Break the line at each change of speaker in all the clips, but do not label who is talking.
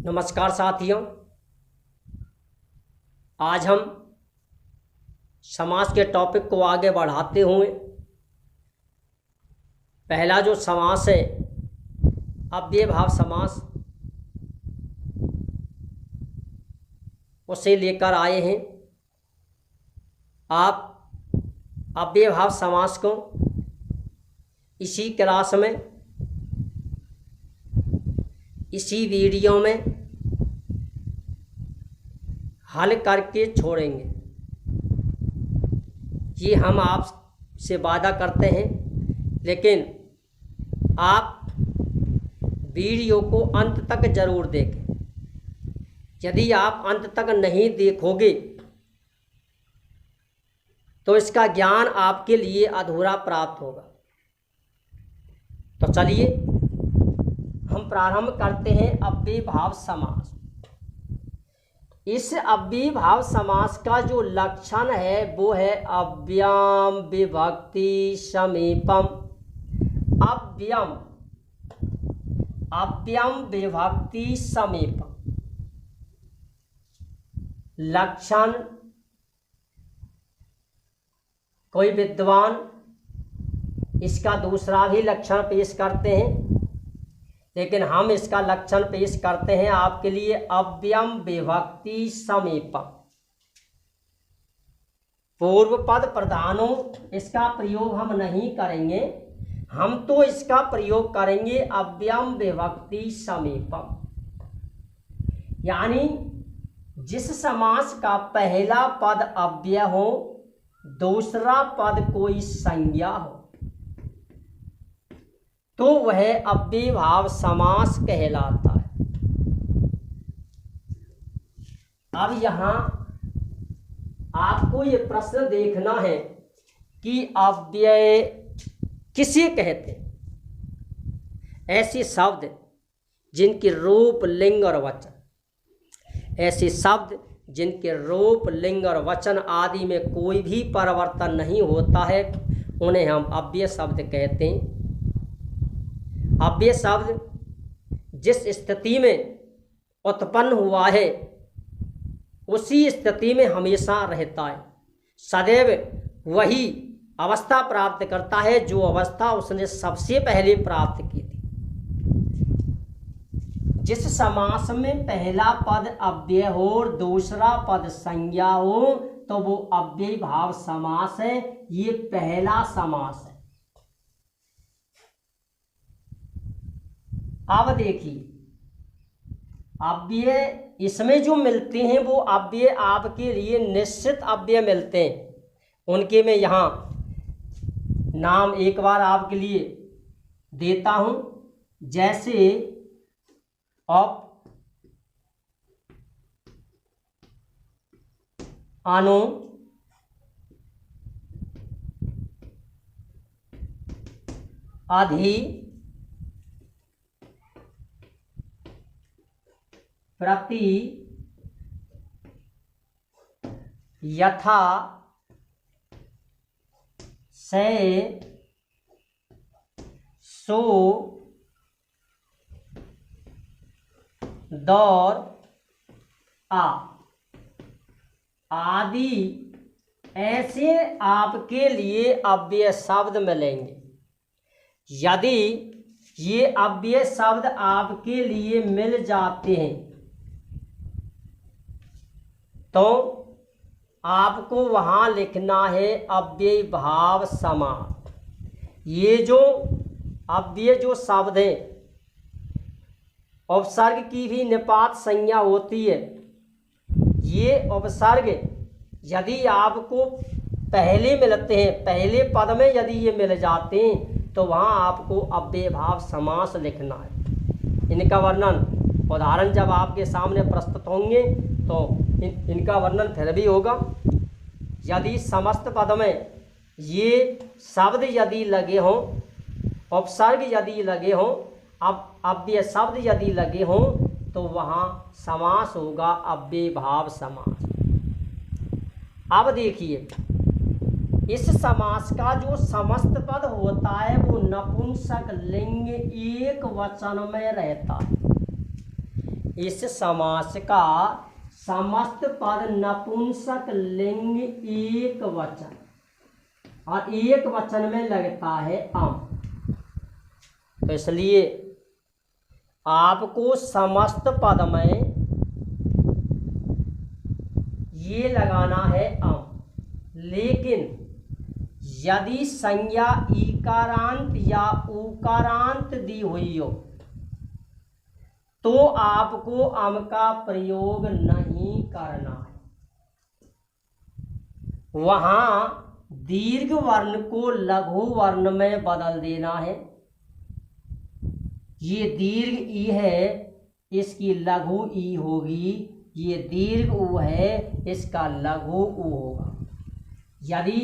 नमस्कार साथियों। आज हम समास के टॉपिक को आगे बढ़ाते हुए पहला जो समास है अव्ययभाव समास उसे लेकर आए हैं। आप अव्ययभाव समास को इसी क्लास में इसी वीडियो में हल करके छोड़ेंगे, ये हम आपसे वादा करते हैं। लेकिन आप वीडियो को अंत तक ज़रूर देखें। यदि आप अंत तक नहीं देखोगे तो इसका ज्ञान आपके लिए अधूरा प्राप्त होगा। तो चलिए हम प्रारंभ करते हैं अव्ययभाव समास। इस अव्ययभाव समास का जो लक्षण है वो है अव्ययम विभक्ति समीपम। अव्ययम विभक्ति समीपम लक्षण कोई विद्वान इसका दूसरा भी लक्षण पेश करते हैं, लेकिन हम इसका लक्षण पेश करते हैं आपके लिए अव्ययम विभक्ति समीपम। पूर्व पद प्रधानो इसका प्रयोग हम नहीं करेंगे, हम तो इसका प्रयोग करेंगे अव्ययम विभक्ति समीपम। यानी जिस समास का पहला पद अव्यय हो, दूसरा पद कोई संज्ञा हो, तो वह अव्ययभाव समास कहलाता है। अब यहाँ आपको ये प्रश्न देखना है कि अव्यय किसे कहते हैं। ऐसे शब्द जिनके रूप लिंग और वचन, ऐसे शब्द जिनके रूप लिंग और वचन आदि में कोई भी परिवर्तन नहीं होता है, उन्हें हम अव्यय शब्द कहते हैं। अव्यय शब्द जिस स्थिति में उत्पन्न हुआ है उसी स्थिति में हमेशा रहता है, सदैव वही अवस्था प्राप्त करता है जो अवस्था उसने सबसे पहले प्राप्त की थी। जिस समास में पहला पद अव्यय हो और दूसरा पद संज्ञा हो तो वो अव्ययभाव समास है। ये पहला समास है। अब देखिए अव्यय इसमें जो मिलते हैं वो अव्यय आपके लिए निश्चित अव्यय मिलते हैं। उनके मैं यहाँ नाम एक बार आपके लिए देता हूँ। जैसे अप, अनु, अधि, प्रति, यथा, से, सो, दौर, आ आदि ऐसे आपके लिए अव्यय शब्द मिलेंगे। यदि ये अव्यय शब्द आपके लिए मिल जाते हैं तो आपको वहाँ लिखना है अव्ययभाव समास। ये जो अव्यय जो शब्द हैं उपसर्ग की भी निपात संज्ञा होती है। ये उपसर्ग यदि आपको पहले मिलते हैं, पहले पद में यदि ये मिल जाते हैं तो वहाँ आपको अव्ययभाव समास लिखना है। इनका वर्णन उदाहरण जब आपके सामने प्रस्तुत होंगे तो इनका वर्णन फिर भी होगा। यदि समस्त पद में ये शब्द यदि लगे हों, उपसर्ग यदि लगे हों, अब अव्यय शब्द यदि लगे हों तो वहाँ समास होगा अव्ययभाव समास। अब देखिए इस समास का जो समस्त पद होता है वो नपुंसक लिंग एक वचन में रहता है। इस समास का समस्त पद नपुंसक लिंग एक वचन और एक वचन में लगता है अम। तो इसलिए आपको समस्त पद में ये लगाना है अम। लेकिन यदि संज्ञा ईकारांत या उकारांत दी हुई हो तो आपको अम का प्रयोग नहीं करना है। वहां दीर्घ वर्ण को लघु वर्ण में बदल देना है। ये दीर्घ ई है, इसकी लघु ई होगी। ये दीर्घ उ है, इसका लघु उ होगा। यदि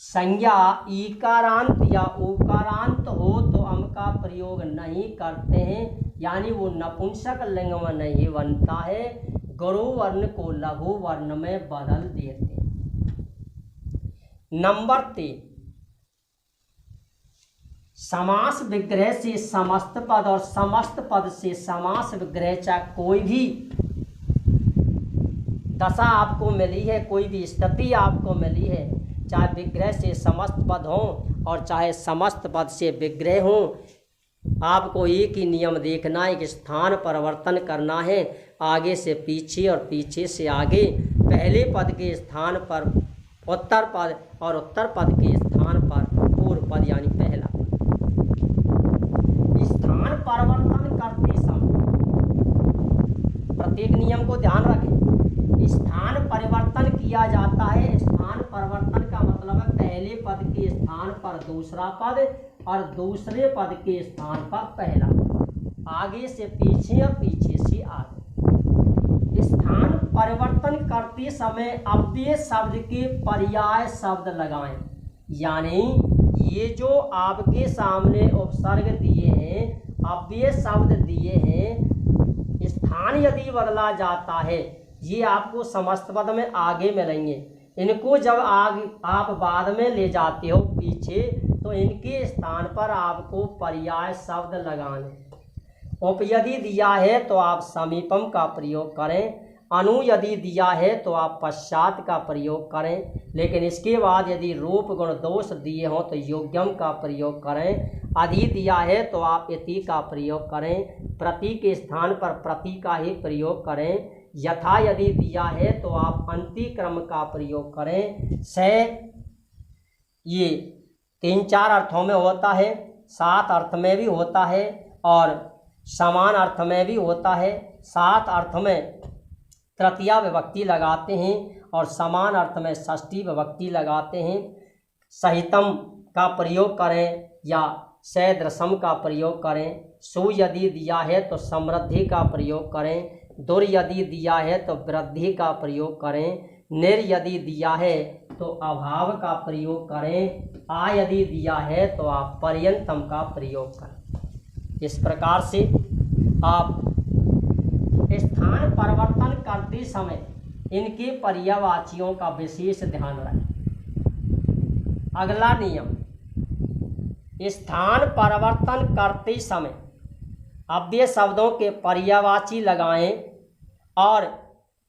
संज्ञा ईकारांत या उकारांत हो तो अम का प्रयोग नहीं करते हैं, यानी वो नपुंसक लिंग में नहीं बनता है। गुरु वर्ण को लघु वर्ण में बदल देते हैं। नंबर 3, समास विग्रह से समस्त पद और समस्त पद से समास विग्रह चाहे कोई भी दशा आपको मिली है, कोई भी स्थिति आपको मिली है, चाहे विग्रह से समस्त पद हो और चाहे समस्त पद से विग्रह हो, आपको एक ही नियम देखना है कि स्थान परिवर्तन करना है। आगे से पीछे और पीछे से आगे। पहले पद के स्थान पर उत्तर पद और उत्तर पद के स्थान पर पूर्व पद यानी पहला पद। स्थान परिवर्तन करते समय प्रत्येक नियम को ध्यान रखें। स्थान परिवर्तन किया जाता है। स्थान परिवर्तन का मतलब है पहले पद के स्थान पर दूसरा पद और दूसरे पद के स्थान पर पहला पद। आगे से पीछे और पीछे से आगे। स्थान परिवर्तन करते समय अव्यय शब्द के पर्याय शब्द लगाएं। यानी ये जो आपके सामने उपसर्ग दिए हैं, अव्यय शब्द दिए हैं, स्थान यदि बदला जाता है, ये आपको समस्त पद में आगे मिलेंगे। इनको जब आप बाद में ले जाते हो पीछे, तो इनके स्थान पर आपको पर्याय शब्द लगाने। उप यदि दिया है तो आप समीपम का प्रयोग करें। अनु यदि दिया है तो आप पश्चात का प्रयोग करें। लेकिन इसके बाद यदि रूप गुण दोष दिए हों तो योग्यम का प्रयोग करें। अधि दिया है तो आप इति का प्रयोग करें। प्रति के स्थान पर प्रति का ही प्रयोग करें। यथा यदि दिया है तो आप अंतिक्रम का प्रयोग करें। से ये 3-4 अर्थों में होता है, 7 अर्थ में भी होता है और समान अर्थ में भी होता है। 7 अर्थ में तृतीया विभक्ति लगाते हैं और समान अर्थ में षष्ठी विभक्ति लगाते हैं। सहितम का प्रयोग करें या सदृशम का प्रयोग करें। सु यदि दिया है तो समृद्धि का प्रयोग करें। दुर यदि दिया है तो वृद्धि का प्रयोग करें। निर यदि दिया है तो अभाव का प्रयोग करें। आ यदि दिया है तो आप पर्यंतम का प्रयोग करें। इस प्रकार से आप स्थान परिवर्तन करते समय इनके पर्यायवाचियों का विशेष ध्यान रखें। अगला नियम, स्थान परिवर्तन करते समय अव्यय शब्दों के पर्यायवाची लगाएं और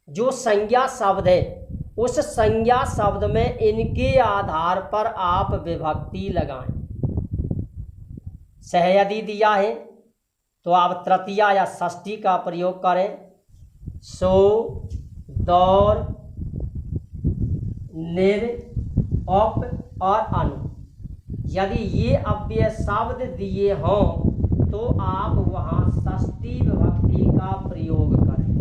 जो संज्ञा शब्द है उस संज्ञा शब्द में इनके आधार पर आप विभक्ति लगाएं। सह यदि दिया है तो आप तृतीया या षष्ठी का प्रयोग करें। सो, दौर, निर, उप और अनु यदि ये अव्यय शब्द दिए हों तो आप वहाँ षष्ठी विभक्ति का प्रयोग करें।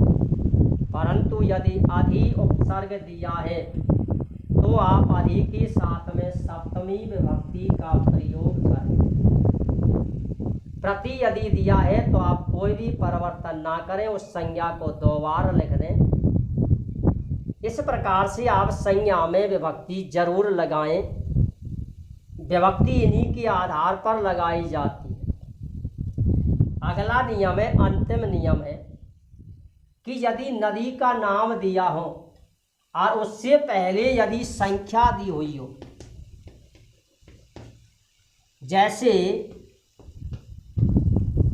परंतु यदि अधि उपसर्ग दिया है तो आप अधि के साथ में सप्तमी विभक्ति का प्रयोग करें। प्रति यदि दिया है तो आप कोई भी परिवर्तन ना करें, उस संज्ञा को 2 बार लिख दें। इस प्रकार से आप संज्ञा में विभक्ति जरूर लगाएं। विभक्ति इन्हीं के आधार पर लगाई जाती है। अगला नियम है, अंतिम नियम है कि यदि नदी का नाम दिया हो और उससे पहले यदि संख्या दी हुई हो, जैसे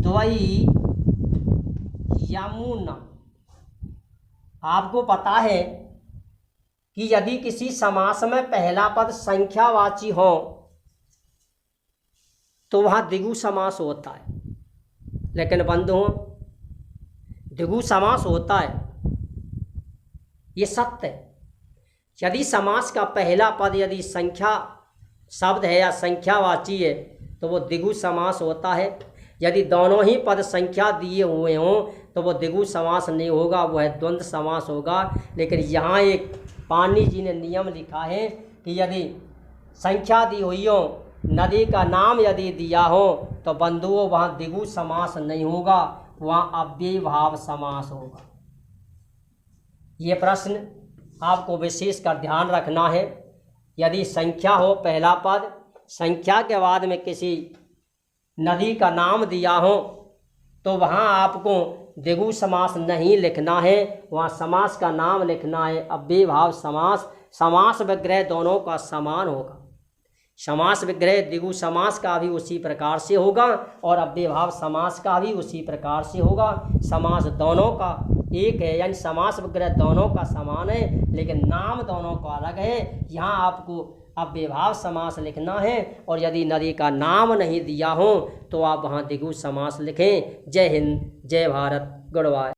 द्वयी यमुना। आपको पता है कि यदि किसी समास में पहला पद संख्यावाची हो तो वहाँ द्विगु समास होता है, लेकिन बंधुओं द्विगु समास होता है, ये सत्य है। यदि समास का पहला पद यदि संख्या शब्द है या संख्यावाची है तो वो द्विगु समास होता है। यदि दोनों ही पद संख्या दिए हुए हों तो वो द्विगु समास नहीं होगा, वो है द्वंद्व समास होगा। लेकिन यहाँ एक पाणिनि जी ने नियम लिखा है कि यदि संख्या दी हुई हो, नदी का नाम यदि दिया हो तो बंधुओं वहाँ द्विगु समास नहीं होगा, वहाँ अव्ययी भाव समास होगा। ये प्रश्न आपको विशेष कर ध्यान रखना है। यदि संख्या हो पहला पद, संख्या के बाद में किसी नदी का नाम दिया हो तो वहाँ आपको द्विगु समास नहीं लिखना है, वहाँ समास का नाम लिखना है अव्ययी भाव समास। समास विग्रह दोनों का समान होगा। समास विग्रह द्विगु समास का भी उसी प्रकार से होगा और अव्ययी भाव समास का भी उसी प्रकार से होगा। समास दोनों का एक है, यानी समास विग्रह दोनों का समान है, लेकिन नाम दोनों का अलग है। यहाँ आपको अव्ययी भाव समास लिखना है और यदि नदी का नाम नहीं दिया हो तो आप वहाँ द्विगु समास लिखें। जय हिंद, जय भारत, गुड बाय।